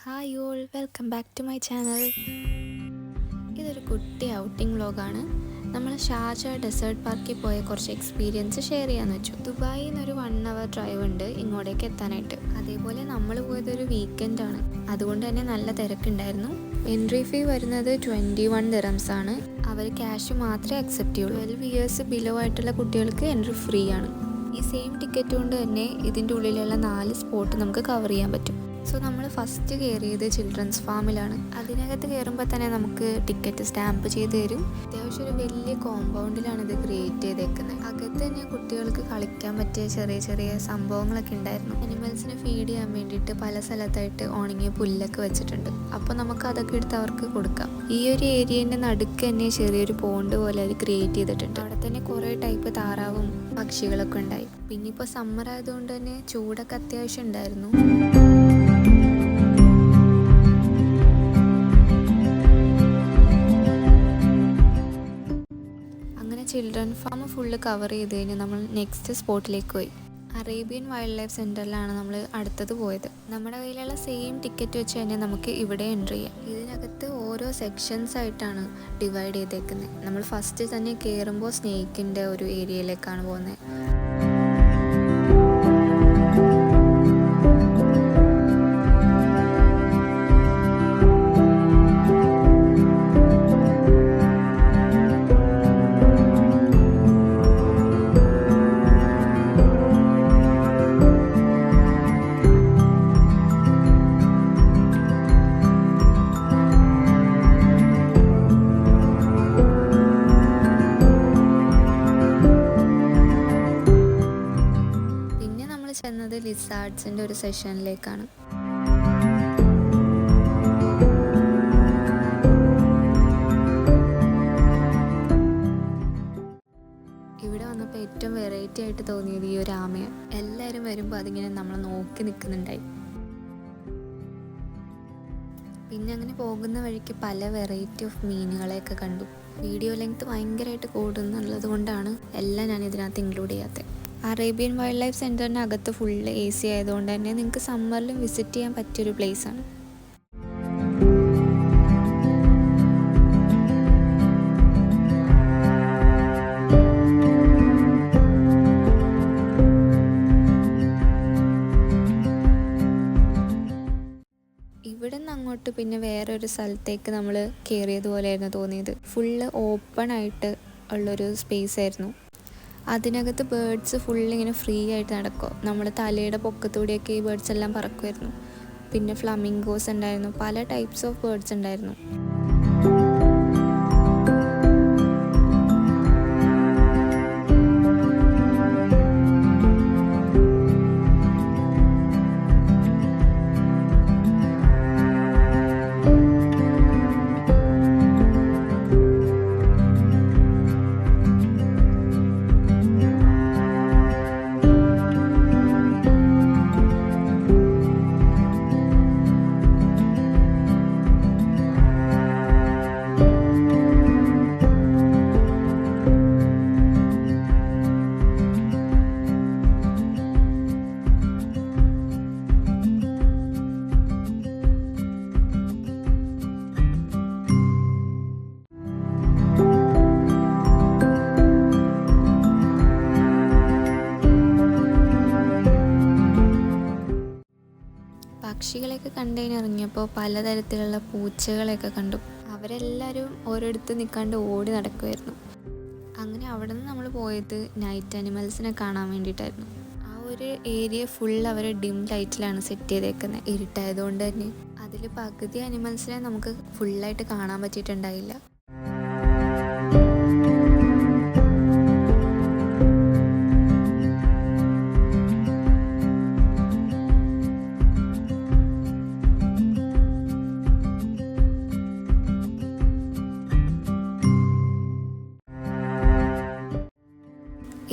Hi all, welcome back to my channel. ഇതൊരു കുട്ടി outing വ്ലോഗാണ്. നമ്മൾ ഷാർജ ഡെസേർട്ട് പാർക്കിൽ പോയ കുറച്ച് എക്സ്പീരിയൻസ് ഷെയർ ചെയ്യാമെന്ന് വെച്ചു. ദുബായിൽ നിന്നൊരു 1 hour ഡ്രൈവ് ഉണ്ട് ഇങ്ങോട്ടേക്ക് എത്താനായിട്ട്. അതേപോലെ നമ്മൾ പോയതൊരു വീക്കെൻഡാണ്, അതുകൊണ്ട് തന്നെ നല്ല തിരക്കുണ്ടായിരുന്നു. എൻട്രി ഫീ വരുന്നത് 21 dirhams ആണ്. അവർ ക്യാഷ് മാത്രമേ അക്സെപ്റ്റ് ചെയ്യുള്ളൂ. 12 years ബിലോ ആയിട്ടുള്ള കുട്ടികൾക്ക് എൻട്രി ഫ്രീ ആണ്. ഈ സെയിം ടിക്കറ്റ് കൊണ്ട് തന്നെ ഇതിൻ്റെ ഉള്ളിലുള്ള 4 സ്പോട്ട് നമുക്ക് കവർ ചെയ്യാൻ പറ്റും. സോ നമ്മൾ ഫസ്റ്റ് കയറിയത് ചിൽഡ്രൻസ് ഫാമിലാണ്. അതിനകത്ത് കയറുമ്പോൾ തന്നെ നമുക്ക് ടിക്കറ്റ് സ്റ്റാമ്പ് ചെയ്ത് തരും. അത്യാവശ്യം ഒരു വലിയ കോമ്പൗണ്ടിലാണ് ഇത് ക്രിയേറ്റ് ചെയ്തേക്കുന്നത്. അകത്ത് തന്നെ കുട്ടികൾക്ക് കളിക്കാൻ പറ്റിയ ചെറിയ ചെറിയ സംഭവങ്ങളൊക്കെ ഉണ്ടായിരുന്നു. അനിമൽസിനെ ഫീഡ് ചെയ്യാൻ വേണ്ടിയിട്ട് പല സ്ഥലത്തായിട്ട് ഉണങ്ങിയ പുല്ലൊക്കെ വെച്ചിട്ടുണ്ട്. അപ്പോൾ നമുക്ക് അതൊക്കെ എടുത്ത് അവർക്ക് കൊടുക്കാം. ഈ ഒരു ഏരിയൻ്റെ നടുക്ക് തന്നെ ചെറിയൊരു പോണ്ട് പോലെ അത് ക്രിയേറ്റ് ചെയ്തിട്ടുണ്ട്. അവിടെ തന്നെ കുറേ ടൈപ്പ് താറാവും പക്ഷികളൊക്കെ ഉണ്ടായി. പിന്നെ ഇപ്പോൾ സമ്മർ ആയതുകൊണ്ട് തന്നെ ചൂടൊക്കെ അത്യാവശ്യം ഉണ്ടായിരുന്നു. ചിൽഡ്രൻ ഫാം ഫുള്ള് കവർ ചെയ്ത് കഴിഞ്ഞ് നമ്മൾ നെക്സ്റ്റ് സ്പോട്ടിലേക്ക് പോയി. അറേബ്യൻ വൈൽഡ് ലൈഫ് സെൻറ്ററിലാണ് നമ്മൾ അടുത്തത് പോയത്. നമ്മുടെ കയ്യിലുള്ള സെയിം ടിക്കറ്റ് വെച്ച് തന്നെ നമുക്ക് ഇവിടെ എൻട്രി ചെയ്യാം. ഇതിനകത്ത് ഓരോ സെക്ഷൻസ് ആയിട്ടാണ് ഡിവൈഡ് ചെയ്തേക്കുന്നത്. നമ്മൾ ഫസ്റ്റ് തന്നെ കയറുമ്പോൾ സ്നേക്കിൻ്റെ ഒരു ഏരിയയിലേക്കാണ് പോകുന്നത്. ചെന്നത് ലിസാർഡ്സിൻ്റെ ഒരു സെഷനിലേക്കാണ്. ഇവിടെ വന്നപ്പോൾ ഏറ്റവും വെറൈറ്റി ആയിട്ട് തോന്നിയത് ഈ ഒരു ആമയാണ്. എല്ലാവരും വരുമ്പോൾ അതിങ്ങനെ നമ്മളെ നോക്കി നിൽക്കുന്നുണ്ടായി. പിന്നെ അങ്ങനെ പോകുന്ന വഴിക്ക് പല വെറൈറ്റി ഓഫ് മീനുകളെയൊക്കെ കണ്ടു. വീഡിയോ ലെങ്ത് ഭയങ്കരമായിട്ട് കൂടുന്നുള്ളത് കൊണ്ടാണ് എല്ലാം ഞാൻ ഇതിനകത്ത് ഇൻക്ലൂഡ് ചെയ്യാത്തത്. അറേബ്യൻ വൈൽഡ് ലൈഫ് സെൻറ്ററിനകത്ത് ഫുള്ള് AC ആയതുകൊണ്ട് തന്നെ നിങ്ങൾക്ക് സമ്മറിലും വിസിറ്റ് ചെയ്യാൻ പറ്റിയൊരു പ്ലേസാണ്. ഇവിടെ നിന്ന് അങ്ങോട്ട് പിന്നെ വേറൊരു സ്ഥലത്തേക്ക് നമ്മൾ കയറിയതുപോലെയായിരുന്നു തോന്നിയത്. ഫുള്ള് ഓപ്പൺ ആയിട്ട് ഉള്ളൊരു സ്പേസ് ആയിരുന്നു. അതിനകത്ത് ബേർഡ്സ് ഫുള്ളിങ്ങനെ ഫ്രീ ആയിട്ട് നടക്കും. നമ്മുടെ തലയുടെ പൊക്കത്തൂടെയൊക്കെ ഈ ബേർഡ്സ് എല്ലാം പറക്കുമായിരുന്നു. പിന്നെ ഫ്ലമിംഗോസ് ഉണ്ടായിരുന്നു, പല ടൈപ്സ് ഓഫ് ബേർഡ്സ് ഉണ്ടായിരുന്നു. പക്ഷികളെയൊക്കെ കണ്ടുകഴിഞ്ഞിറങ്ങിയപ്പോൾ പലതരത്തിലുള്ള പൂച്ചകളെയൊക്കെ കണ്ടു. അവരെല്ലാവരും ഓരോരുത്ത് നിൽക്കാണ്ട് ഓടി നടക്കുമായിരുന്നു. അങ്ങനെ അവിടെ നിന്ന് നമ്മൾ പോയത് നൈറ്റ് അനിമൽസിനെ കാണാൻ വേണ്ടിയിട്ടായിരുന്നു. ആ ഒരു ഏരിയ ഫുൾ അവർ ഡിം ലൈറ്റിലാണ് സെറ്റ് ചെയ്തേക്കുന്നത്. ഇരുട്ടായതുകൊണ്ട് തന്നെ അതിൽ പകുതി അനിമൽസിനെ നമുക്ക് ഫുള്ളായിട്ട് കാണാൻ പറ്റിയിട്ടുണ്ടായില്ല.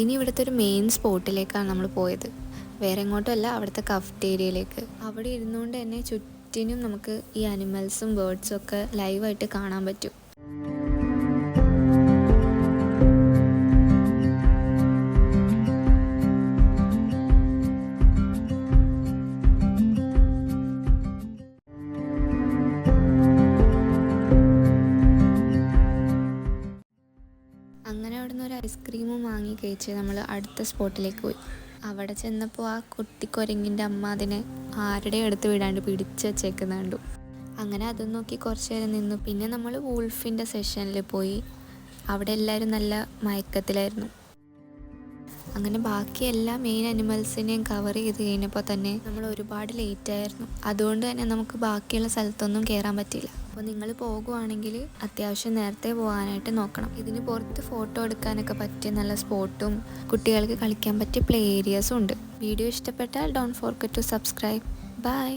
ഇനി ഇവിടുത്തെ ഒരു മെയിൻ സ്പോട്ടിലേക്കാണ് നമ്മൾ പോയത്. വേറെ എങ്ങോട്ടും അല്ല, അവിടുത്തെ കഫ്റ്റേരിയയിലേക്ക്. അവിടെ ഇരുന്നുകൊണ്ട് തന്നെ ചുറ്റിനും നമുക്ക് ഈ അനിമൽസും ബേർഡ്സും ഒക്കെ ലൈവായിട്ട് കാണാൻ പറ്റും. കഴിച്ച് നമ്മൾ അടുത്ത സ്പോട്ടിലേക്ക് പോയി. അവിടെ ചെന്നപ്പോൾ ആ കുട്ടിക്കൊരങ്ങിൻ്റെ അമ്മ അതിനെ ആരുടെയും അടുത്ത് വിടാണ്ട് പിടിച്ച് വെച്ചേക്കുന്ന കണ്ടു. അങ്ങനെ അതും നോക്കി കുറച്ച് നേരം നിന്നു. പിന്നെ നമ്മൾ വൂൾഫിൻ്റെ സെഷനിൽ പോയി. അവിടെ എല്ലാവരും നല്ല മയക്കത്തിലായിരുന്നു. അങ്ങനെ ബാക്കി എല്ലാ മെയിൻ അനിമൽസിനെയും കവർ ചെയ്ത് കഴിഞ്ഞപ്പോൾ തന്നെ നമ്മൾ ഒരുപാട് ലേറ്റായിരുന്നു. അതുകൊണ്ട് തന്നെ നമുക്ക് ബാക്കിയുള്ള സ്ഥലത്തൊന്നും കയറാൻ പറ്റിയില്ല. അപ്പോൾ നിങ്ങൾ പോകുവാണെങ്കിൽ അത്യാവശ്യം നേരത്തെ പോകാനായിട്ട് നോക്കണം. ഇതിന് പുറത്ത് ഫോട്ടോ എടുക്കാനൊക്കെ പറ്റിയ നല്ല സ്പോട്ടും കുട്ടികൾക്ക് കളിക്കാൻ പറ്റിയ പ്ലേ ഏരിയാസും ഉണ്ട്. വീഡിയോ ഇഷ്ടപ്പെട്ടാൽ don't forget to subscribe. By.